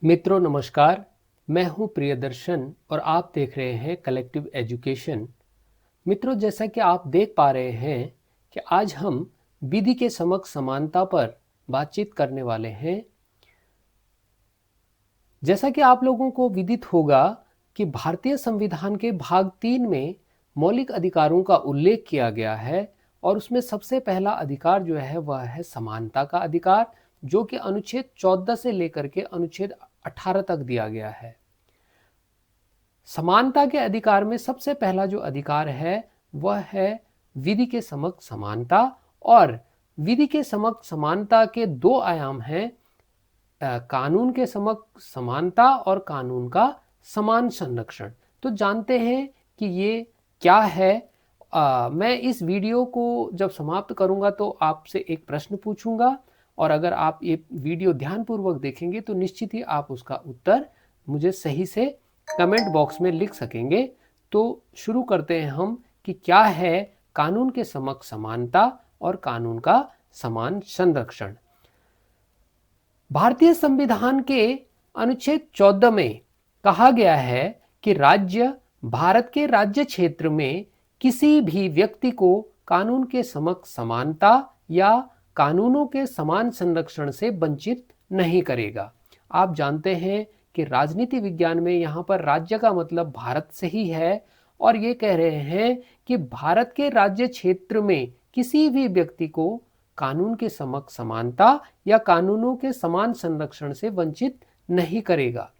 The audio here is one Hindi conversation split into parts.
मित्रों नमस्कार। मैं हूं प्रियदर्शन और आप देख रहे हैं कलेक्टिव एजुकेशन। मित्रों, जैसा कि आप देख पा रहे हैं कि आज हम विधि के समक्ष समानता पर बातचीत करने वाले हैं। जैसा कि आप लोगों को विदित होगा कि भारतीय संविधान के भाग 3 में मौलिक अधिकारों का उल्लेख किया गया है और उसमें सबसे पहला अधिकार जो है वह है समानता का अधिकार, जो कि अनुच्छेद 14 से लेकर के अनुच्छेद 18 तक दिया गया है। समानता के अधिकार में सबसे पहला जो अधिकार है वह है विधि के समक्ष समानता। और विधि के समक्ष समानता के दो आयाम हैं, कानून के समक्ष समानता और कानून का समान संरक्षण। तो जानते हैं कि ये क्या है। मैं इस वीडियो को जब समाप्त करूंगा तो आपसे एक प्रश्न पूछूंगा और अगर आप ये वीडियो ध्यानपूर्वक देखेंगे तो निश्चित ही आप उसका उत्तर मुझे सही से कमेंट बॉक्स में लिख सकेंगे। तो शुरू करते हैं हम कि क्या है कानून के समक्ष समानता और कानून का समान संरक्षण। भारतीय संविधान के अनुच्छेद 14 में कहा गया है कि राज्य भारत के राज्य क्षेत्र में किसी भी व्यक्ति को कानून के समक्ष समानता या कानूनों के समान संरक्षण से वंचित नहीं करेगा। आप जानते हैं कि राजनीति विज्ञान में यहाँ पर राज्य का मतलब भारत से ही है और ये कह रहे हैं कि भारत के राज्य क्षेत्र में किसी भी व्यक्ति को कानून के समक्ष समानता या कानूनों के समान संरक्षण से वंचित नहीं करेगा।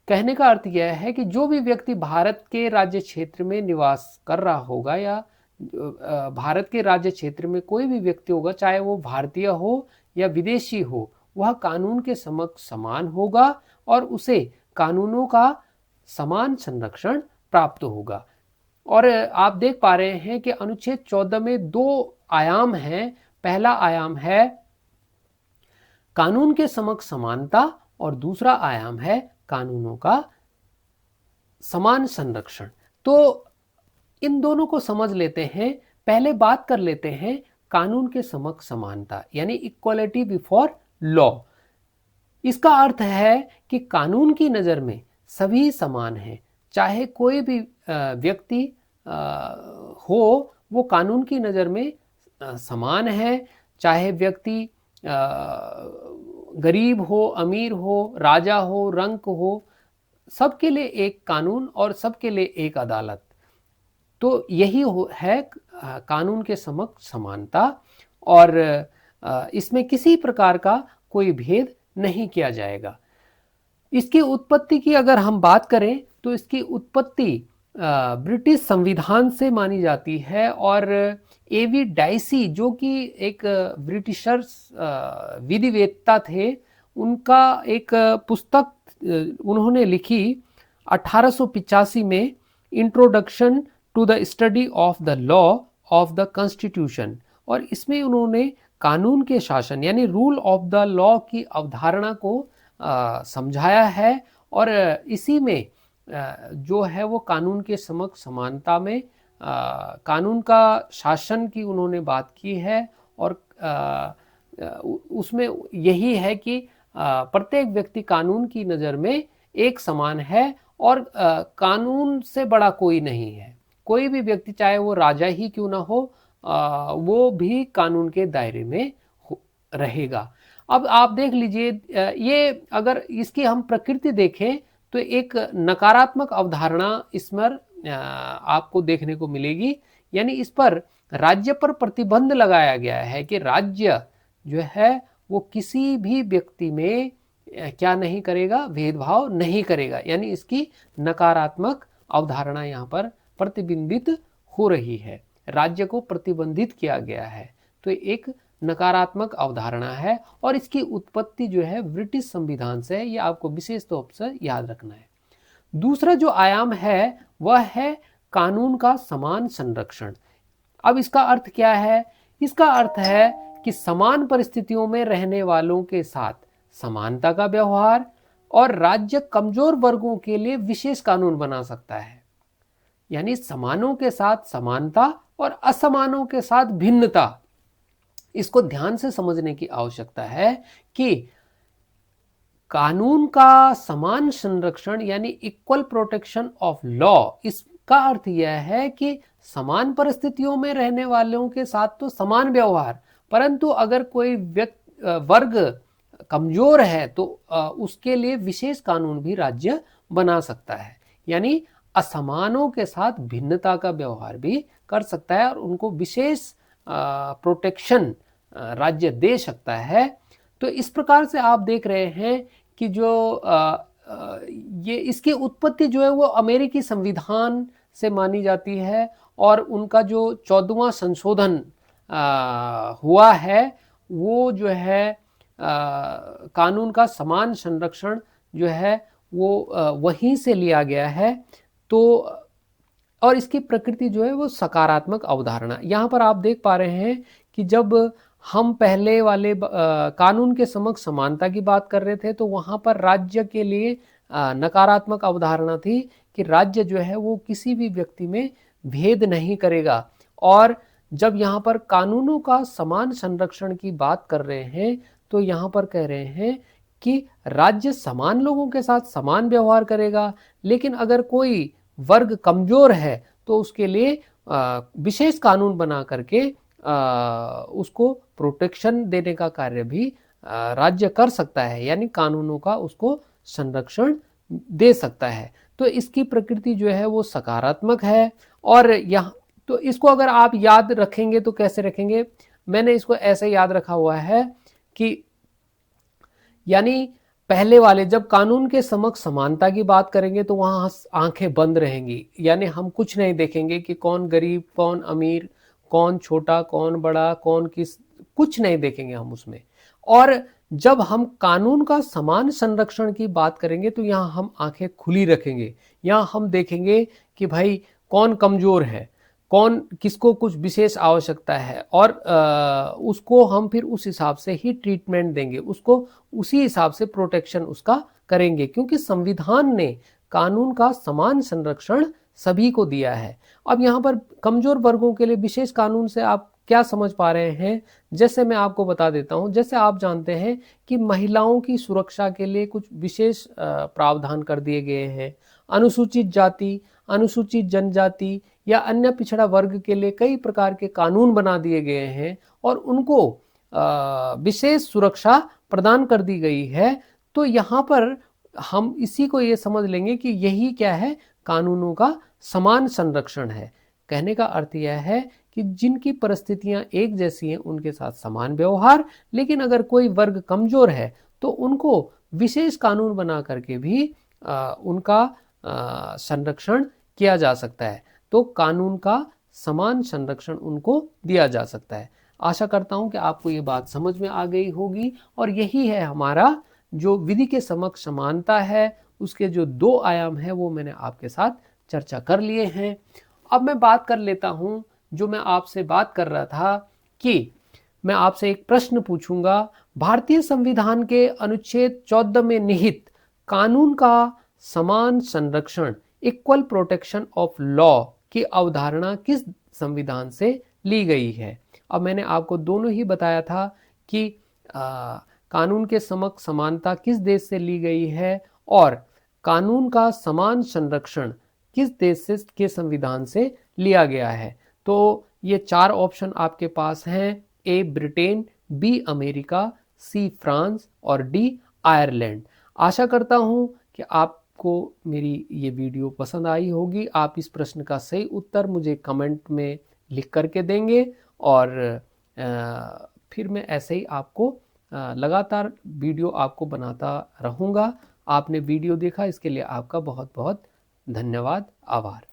कहने का अर्थ यह है कि जो भी व्यक्ति भारत के राज्य क्षेत्र में निवास कर रहा होगा या भारत के राज्य क्षेत्र में कोई भी व्यक्ति होगा, चाहे वो भारतीय हो या विदेशी हो, वह कानून के समक्ष समान होगा और उसे कानूनों का समान संरक्षण प्राप्त होगा। और आप देख पा रहे हैं कि अनुच्छेद 14 में दो आयाम हैं। पहला आयाम है कानून के समक्ष समानता और दूसरा आयाम है कानूनों का समान संरक्षण। तो इन दोनों को समझ लेते हैं। पहले बात कर लेते हैं कानून के समक्ष समानता यानी इक्वालिटी बिफोर लॉ। इसका अर्थ है कि कानून की नज़र में सभी समान हैं, चाहे कोई भी व्यक्ति हो, वो कानून की नज़र में समान है। चाहे व्यक्ति गरीब हो, अमीर हो, राजा हो, रंक हो, सबके लिए एक कानून और सबके लिए एक अदालत। तो यही है कानून के समक्ष समानता और इसमें किसी प्रकार का कोई भेद नहीं किया जाएगा। इसकी उत्पत्ति की अगर हम बात करें तो इसकी उत्पत्ति ब्रिटिश संविधान से मानी जाती है और एवी डाइसी, जो कि एक ब्रिटिशर विधिवेत्ता थे, उनका एक पुस्तक उन्होंने लिखी 1885 में, introduction to the study of the law of the constitution. और इसमें उन्होंने कानून के शासन यानी रूल ऑफ द लॉ की अवधारणा को समझाया है और इसी में जो है वो कानून के समक्ष समानता में कानून का शासन की उन्होंने बात की है। और उसमें यही है कि प्रत्येक व्यक्ति कानून की नज़र में एक समान है और कानून से बड़ा कोई नहीं है। कोई भी व्यक्ति, चाहे वो राजा ही क्यों ना हो, वो भी कानून के दायरे में रहेगा। अब आप देख लीजिए, ये अगर इसकी हम प्रकृति देखें तो एक नकारात्मक अवधारणा इसमें आपको देखने को मिलेगी। यानी इस पर राज्य पर प्रतिबंध लगाया गया है कि राज्य जो है वो किसी भी व्यक्ति में क्या नहीं करेगा, भेदभाव नहीं करेगा। यानी इसकी नकारात्मक अवधारणा यहाँ पर प्रतिबिंबित हो रही है, राज्य को प्रतिबंधित किया गया है। तो एक नकारात्मक अवधारणा है और इसकी उत्पत्ति जो है ब्रिटिश संविधान से है, ये आपको विशेष तौर से याद रखना है। दूसरा जो आयाम है वह है कानून का समान संरक्षण। अब इसका अर्थ क्या है? इसका अर्थ है कि समान परिस्थितियों में रहने वालों के साथ समानता का व्यवहार और राज्य कमजोर वर्गों के लिए विशेष कानून बना सकता है। यानी समानों के साथ समानता और असमानों के साथ भिन्नता, इसको ध्यान से समझने की आवश्यकता है कि कानून का समान संरक्षण यानी इक्वल प्रोटेक्शन ऑफ लॉ, इसका अर्थ यह है कि समान परिस्थितियों में रहने वालों के साथ तो समान व्यवहार, परंतु अगर कोई वर्ग कमजोर है तो उसके लिए विशेष कानून भी राज्य बना सकता है, यानी असमानों के साथ भिन्नता का व्यवहार भी कर सकता है और उनको विशेष प्रोटेक्शन राज्य दे सकता है। तो इस प्रकार से आप देख रहे हैं कि जो ये इसकी उत्पत्ति जो है वो अमेरिकी संविधान से मानी जाती है और उनका जो 14वां संशोधन हुआ है वो जो है कानून का समान संरक्षण जो है वो वहीं से लिया गया है। तो और इसकी प्रकृति जो है वो सकारात्मक अवधारणा, यहाँ पर आप देख पा रहे हैं कि जब हम पहले वाले कानून के समक्ष समानता की बात कर रहे थे तो वहाँ पर राज्य के लिए नकारात्मक अवधारणा थी कि राज्य जो है वो किसी भी व्यक्ति में भेद नहीं करेगा। और जब यहाँ पर कानूनों का समान संरक्षण की बात कर रहे हैं तो यहाँ पर कह रहे हैं कि राज्य समान लोगों के साथ समान व्यवहार करेगा, लेकिन अगर कोई वर्ग कमजोर है तो उसके लिए विशेष कानून बना करके उसको प्रोटेक्शन देने का कार्य भी राज्य कर सकता है, यानी कानूनों का उसको संरक्षण दे सकता है। तो इसकी प्रकृति जो है वो सकारात्मक है। और यहाँ तो इसको अगर आप याद रखेंगे तो कैसे रखेंगे, मैंने इसको ऐसे याद रखा हुआ है कि यानी पहले वाले जब कानून के समक्ष समानता की बात करेंगे तो वहां आंखें बंद रहेंगी, यानी हम कुछ नहीं देखेंगे कि कौन गरीब कौन अमीर, कौन छोटा कौन बड़ा, कौन किस, कुछ नहीं देखेंगे हम उसमें। और जब हम कानून का समान संरक्षण की बात करेंगे तो यहाँ हम आंखें खुली रखेंगे, यहाँ हम देखेंगे कि भाई कौन कमजोर है, कौन किसको कुछ विशेष आवश्यकता है और उसको हम फिर उस हिसाब से ही ट्रीटमेंट देंगे, उसको उसी हिसाब से प्रोटेक्शन उसका करेंगे, क्योंकि संविधान ने कानून का समान संरक्षण सभी को दिया है। अब यहाँ पर कमजोर वर्गों के लिए विशेष कानून से आप क्या समझ पा रहे हैं, जैसे मैं आपको बता देता हूं। जैसे आप जानते हैं कि महिलाओं की सुरक्षा के लिए कुछ विशेष प्रावधान कर दिए गए हैं, अनुसूचित जाति, अनुसूचित जनजाति या अन्य पिछड़ा वर्ग के लिए कई प्रकार के कानून बना दिए गए हैं और उनको विशेष सुरक्षा प्रदान कर दी गई है। तो यहाँ पर हम इसी को ये समझ लेंगे कि यही क्या है, कानूनों का समान संरक्षण है। कहने का अर्थ यह है कि जिनकी परिस्थितियां एक जैसी हैं उनके साथ समान व्यवहार, लेकिन अगर कोई वर्ग कमजोर है तो उनको विशेष कानून बना करके भी उनका संरक्षण किया जा सकता है। तो कानून का समान संरक्षण उनको दिया जा सकता है। आशा करता हूं कि आपको ये बात समझ में आ गई होगी और यही है हमारा जो विधि के समक्ष समानता है, उसके जो 2 आयाम है वो मैंने आपके साथ चर्चा कर लिए हैं। अब मैं बात कर लेता हूं, जो मैं आपसे बात कर रहा था कि मैं आपसे एक प्रश्न पूछूंगा, भारतीय संविधान के अनुच्छेद 14 में निहित कानून का समान संरक्षण इक्वल प्रोटेक्शन ऑफ लॉ की अवधारणा किस संविधान से ली गई है। अब मैंने आपको दोनों ही बताया था कि कानून के समक्ष समानता किस देश से ली गई है और कानून का समान संरक्षण किस देश से के संविधान से लिया गया है। तो ये 4 ऑप्शन आपके पास हैं, A Britain, B America, C France और डी आयरलैंड। आशा करता हूं कि आपको मेरी ये वीडियो पसंद आई होगी। आप इस प्रश्न का सही उत्तर मुझे कमेंट में लिख करके देंगे और फिर मैं ऐसे ही आपको लगातार वीडियो आपको बनाता रहूँगा। आपने वीडियो देखा इसके लिए आपका बहुत बहुत धन्यवाद, आभार।